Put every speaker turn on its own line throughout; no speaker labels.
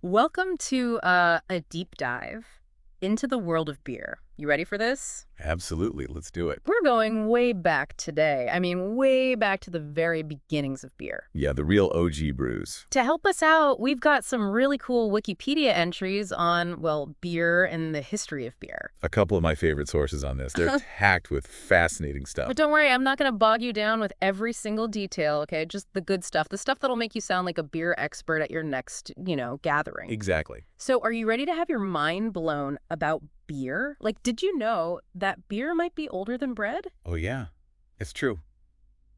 Welcome to a deep dive into the world of beer. You ready for this?
Absolutely. Let's do it.
We're going way back today. I mean, way back to the very beginnings of beer.
Yeah, the real OG brews.
To help us out, we've got some really cool Wikipedia entries on, well, beer and the history of beer.
A couple of my favorite sources on this. They're packed with fascinating stuff.
But don't worry, I'm not going to bog you down with every single detail, okay? Just the good stuff, the stuff that'll make you sound like a beer expert at your next, gathering.
Exactly.
So are you ready to have your mind blown about beer? Like, did you know that beer might be older than bread?
Oh, yeah. It's true.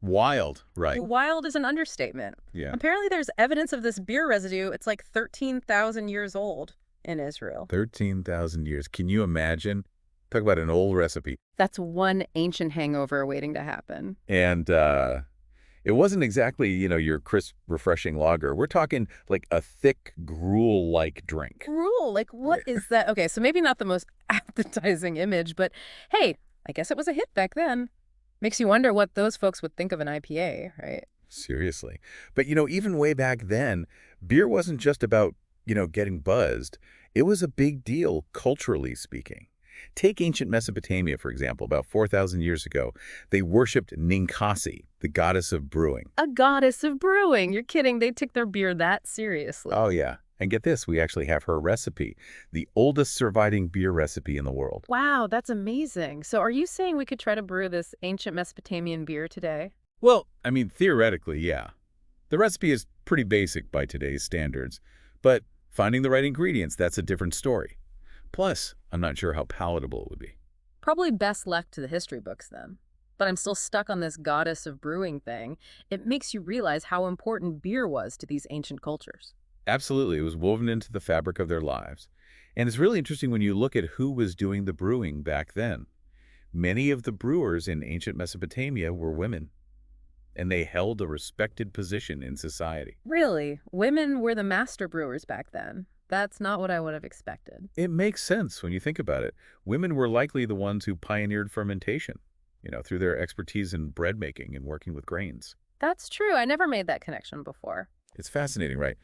Wild, right?
Wild is an understatement.
Yeah.
Apparently there's evidence of this beer residue. It's like 13,000 years old in Israel.
13,000 years. Can you imagine? Talk about an old recipe.
That's one ancient hangover waiting to happen.
And it wasn't exactly, your crisp, refreshing lager. We're talking like a thick, gruel-like drink.
Gruel, like what is that? Okay, so maybe not the most appetizing image, but hey, I guess it was a hit back then. Makes you wonder what those folks would think of an IPA, right?
Seriously. But, even way back then, beer wasn't just about, getting buzzed. It was a big deal, culturally speaking. Take ancient Mesopotamia, for example. About 4,000 years ago, they worshipped Ninkasi, the goddess of brewing.
A goddess of brewing. You're kidding. They took their beer that seriously.
Oh, yeah. And get this, we actually have her recipe, the oldest surviving beer recipe in the world.
Wow, that's amazing. So are you saying we could try to brew this ancient Mesopotamian beer today?
Well, I mean, theoretically, yeah. The recipe is pretty basic by today's standards, but finding the right ingredients, that's a different story. Plus, I'm not sure how palatable it would be.
Probably best left to the history books then. But I'm still stuck on this goddess of brewing thing. It makes you realize how important beer was to these ancient cultures.
Absolutely, it was woven into the fabric of their lives. And it's really interesting when you look at who was doing the brewing back then. Many of the brewers in ancient Mesopotamia were women, and they held a respected position in society.
Really, women were the master brewers back then. That's not what I would have expected.
It makes sense when you think about it. Women were likely the ones who pioneered fermentation, through their expertise in bread making and working with grains.
That's true. I never made that connection before.
It's fascinating, right?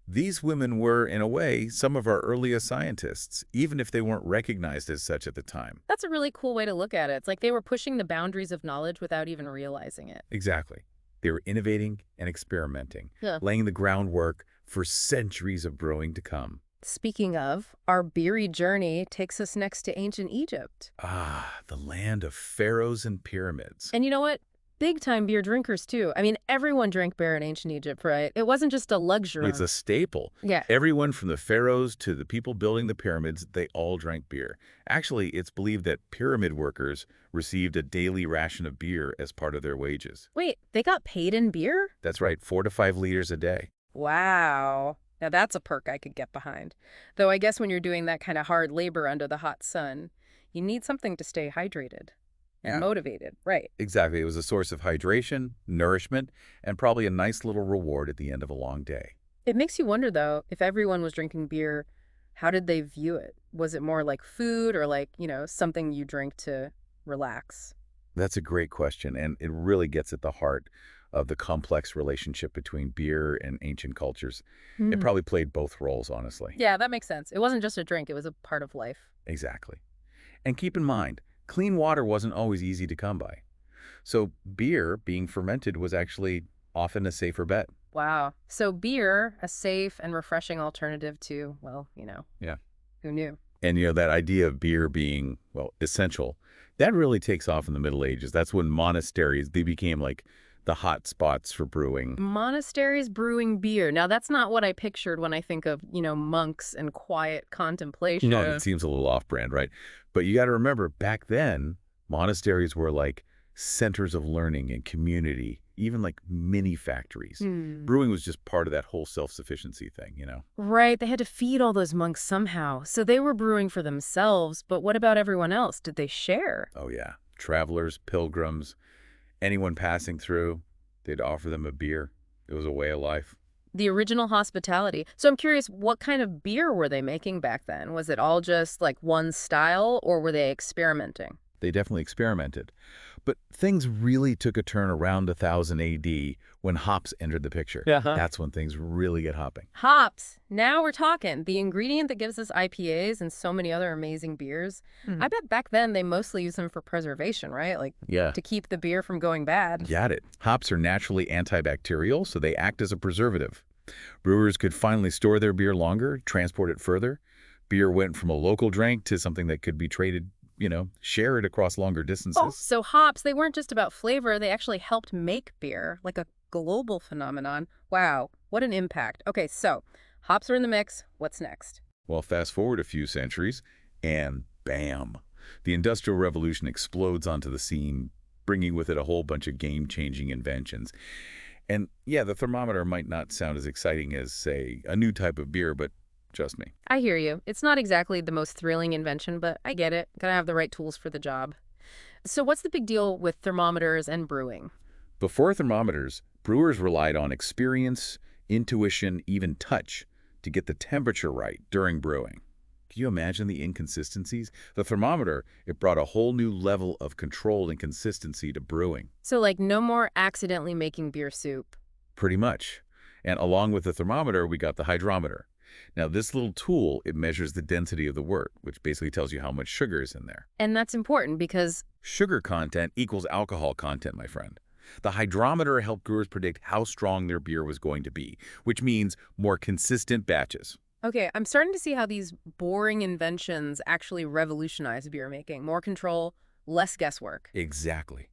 These women were, in a way, some of our earliest scientists, even if they weren't recognized as such at the time.
That's a really cool way to look at it. It's like they were pushing the boundaries of knowledge without even realizing it.
Exactly. They were innovating and experimenting,
Yeah.
laying the groundwork for centuries of brewing to come.
Speaking of, our beery journey takes us next to ancient Egypt.
Ah, the land of pharaohs and pyramids.
And you know what? Big-time beer drinkers, too. I mean, everyone drank beer in ancient Egypt, right? It wasn't just a luxury.
It's a staple.
Yeah.
Everyone from the pharaohs to the people building the pyramids, they all drank beer. Actually, it's believed that pyramid workers received a daily ration of beer as part of their wages.
Wait, they got paid in beer?
That's right, 4 to 5 liters a day.
Wow. Now that's a perk I could get behind. Though I guess when you're doing that kind of hard labor under the hot sun, you need something to stay hydrated and
Yeah.
motivated, right?
Exactly. It was a source of hydration, nourishment, and probably a nice little reward at the end of a long day.
It makes you wonder, though, if everyone was drinking beer, how did they view it? Was it more like food or like, something you drink to relax?
That's a great question, and it really gets at the heart of the complex relationship between beer and ancient cultures. It
Hmm.
probably played both roles, honestly.
Yeah, that makes sense. It wasn't just a drink, it was a part of life.
Exactly. And keep in mind, clean water wasn't always easy to come by. So beer being fermented was actually often a safer bet.
Wow. So beer, a safe and refreshing alternative to, well,
Yeah.
who knew?
And, that idea of beer being, well, essential, that really takes off in the Middle Ages. That's when monasteries, they became like the hot spots for brewing.
Monasteries brewing beer. Now, that's not what I pictured when I think of, monks and quiet contemplation.
No, it seems a little off-brand, right? But you got to remember, back then, monasteries were like centers of learning and community, even like mini factories.
Hmm.
Brewing was just part of that whole self-sufficiency thing.
Right, they had to feed all those monks somehow. So they were brewing for themselves, but what about everyone else? Did they share?
Oh, yeah. Travelers, pilgrims, anyone passing through, they'd offer them a beer. It was a way of life.
The original hospitality. So I'm curious, what kind of beer were they making back then? Was it all just like one style, or were they experimenting?
They definitely experimented. But things really took a turn around 1000 AD when hops entered the picture.
Uh-huh.
That's when things really get hopping.
Hops. Now we're talking. The ingredient that gives us IPAs and so many other amazing beers. I bet back then they mostly used them for preservation, right? Like
Yeah.
to keep the beer from going bad.
Got it. Hops are naturally antibacterial, so they act as a preservative. Brewers could finally store their beer longer, transport it further. Beer went from a local drink to something that could be traded, shared across longer
Oh,
distances.
so hops, they weren't just about flavor, they actually helped make beer, like a global phenomenon. Wow, what an impact. Okay, so hops are in the mix. What's next?
Well, fast forward a few centuries, and bam, the Industrial Revolution explodes onto the scene, bringing with it a whole bunch of game-changing inventions. And yeah, the thermometer might not sound as exciting as, say, a new type of beer, but trust me.
I hear you. It's not exactly the most thrilling invention, but I get it. Gotta have the right tools for the job. So what's the big deal with thermometers and brewing?
Before thermometers, brewers relied on experience, intuition, even touch to get the temperature right during brewing. Can you imagine the inconsistencies? The thermometer, it brought a whole new level of control and consistency to brewing.
So like no more accidentally making beer soup.
Pretty much. And along with the thermometer, we got the hydrometer. Now, this little tool, it measures the density of the wort, which basically tells you how much sugar is in there.
And that's important because
Sugar content equals alcohol content, my friend. The hydrometer helped brewers predict how strong their beer was going to be, which means more consistent batches.
okay, I'm starting to see how these boring inventions actually revolutionize beer making. More control, less guesswork.
Exactly.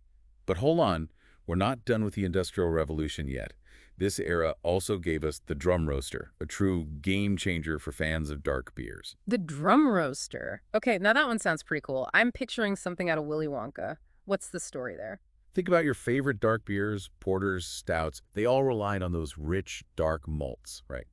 But hold on, we're not done with the Industrial Revolution yet. This era also gave us the drum roaster, a true game changer for fans of dark beers.
The drum roaster. Okay, now that one sounds pretty cool. I'm picturing something out of Willy Wonka. What's the story there?
Think about your favorite dark beers, porters, stouts. They all relied on those rich, dark malts, right?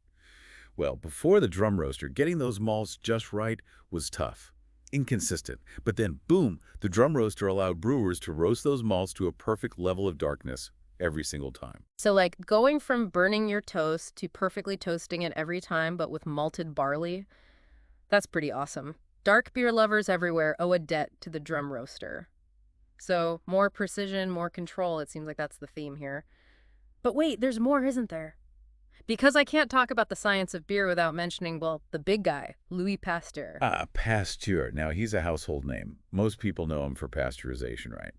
Well, before the drum roaster, getting those malts just right was tough, inconsistent. But then, boom, the drum roaster allowed brewers to roast those malts to a perfect level of darkness every single time.
So like going from burning your toast to perfectly toasting it every time, but with malted barley, that's pretty awesome. Dark beer lovers everywhere owe a debt to the drum roaster. So more precision, more control. It seems like that's the theme here. But wait, there's more, isn't there? Because I can't talk about the science of beer without mentioning, well, the big guy, Louis Pasteur.
Pasteur. Now, he's a household name. Most people know him for pasteurization, right?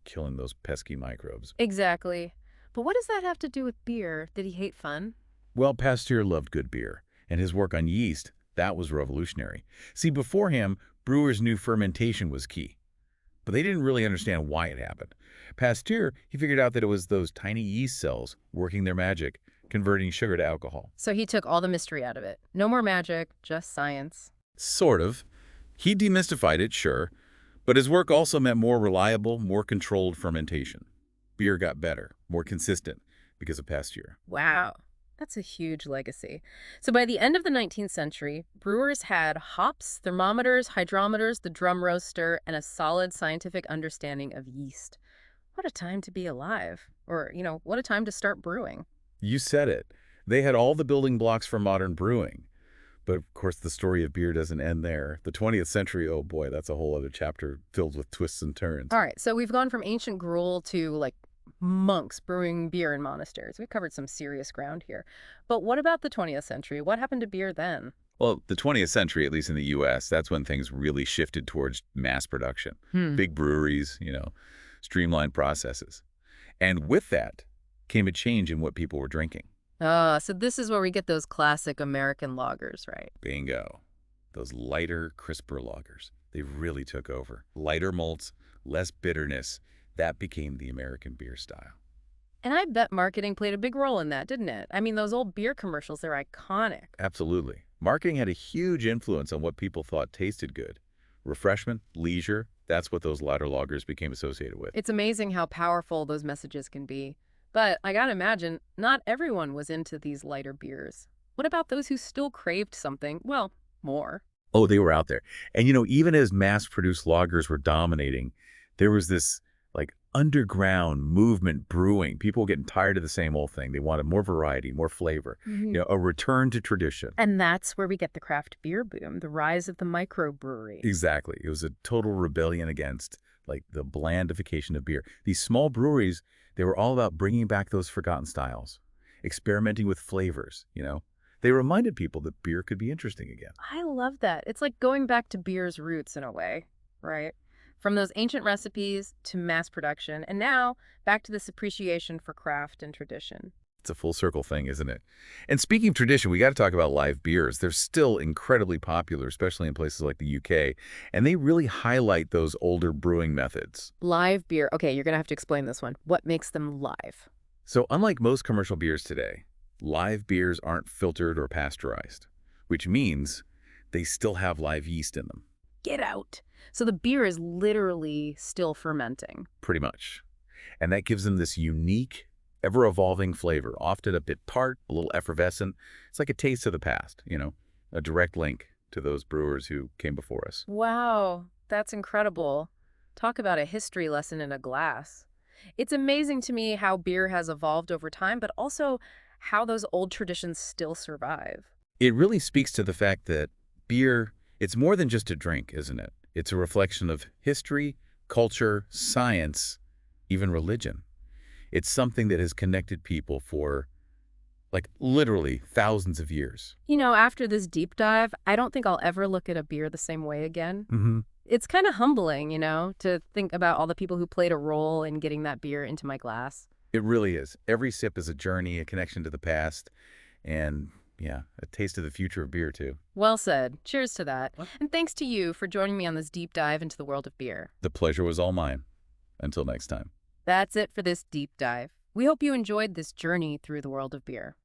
Killing those pesky microbes.
Exactly. But what does that have to do with beer? Did he hate fun?
Well, Pasteur loved good beer, and his work on yeast, that was revolutionary. See, before him, brewers knew fermentation was key, but they didn't really understand why it happened. Pasteur, he figured out that it was those tiny yeast cells working their magic, converting sugar to alcohol.
So he took all the mystery out of it. No more magic, just science.
Sort of. He demystified it, sure, but his work also meant more reliable, more controlled fermentation. Beer got better, more consistent, because of Pasteur.
Wow, that's a huge legacy. So by the end of the 19th century, brewers had hops, thermometers, hydrometers, the drum roaster, and a solid scientific understanding of yeast. What a time to be alive. Or, what a time to start brewing.
You said it. They had all the building blocks for modern brewing. But of course, the story of beer doesn't end there. The 20th century, oh boy, that's a whole other chapter filled with twists and turns.
All right, so we've gone from ancient gruel to, like, monks brewing beer in monasteries. We've covered some serious ground here. But what about the 20th century? What happened to beer then?
Well, the 20th century, at least in the U.S., that's when things really shifted towards mass production. Big breweries, streamlined processes. And with that came a change in what people were drinking.
So this is where we get those classic American lagers, right?
Bingo. Those lighter, crisper lagers. They really took over. Lighter malts, less bitterness. That became the American beer style.
And I bet marketing played a big role in that, didn't it? I mean, those old beer commercials, they're iconic.
Absolutely. Marketing had a huge influence on what people thought tasted good. Refreshment, leisure, that's what those lighter lagers became associated with.
It's amazing how powerful those messages can be. But I gotta imagine, not everyone was into these lighter beers. What about those who still craved something, well, more?
Oh, they were out there. And even as mass-produced lagers were dominating, there was this underground movement brewing. People were getting tired of the same old thing. They wanted more variety, more flavor, a return to tradition.
And that's where we get the craft beer boom, the rise of the microbrewery.
Exactly. It was a total rebellion against like the blandification of beer. These small breweries, they were all about bringing back those forgotten styles, experimenting with flavors. They reminded people that beer could be interesting again.
I love that. It's like going back to beer's roots in a way, right? From those ancient recipes to mass production, and now back to this appreciation for craft and tradition.
It's a full circle thing, isn't it? And speaking of tradition, we got to talk about live beers. They're still incredibly popular, especially in places like the UK, and they really highlight those older brewing methods.
Live beer. Okay, you're going to have to explain this one. What makes them live?
So unlike most commercial beers today, live beers aren't filtered or pasteurized, which means they still have live yeast in them,
Get out. So the beer is literally still fermenting.
pretty much. And that gives them this unique, ever-evolving flavor, often a bit tart, a little effervescent. It's like a taste of the past, a direct link to those brewers who came before us.
Wow, that's incredible. Talk about a history lesson in a glass. It's amazing to me how beer has evolved over time, but also how those old traditions still survive.
It really speaks to the fact that beer, it's more than just a drink, isn't it? It's a reflection of history, culture, science, even religion. It's something that has connected people for, like, literally thousands of years.
After this deep dive, I don't think I'll ever look at a beer the same way again.
Hmm.
It's kind of humbling, to think about all the people who played a role in getting that beer into my glass.
It really is. Every sip is a journey, a connection to the past, and, yeah, a taste of the future of beer, too.
Well said. Cheers to that. And thanks to you for joining me on this deep dive into the world of beer.
The pleasure was all mine. Until next time.
That's it for this deep dive. We hope you enjoyed this journey through the world of beer.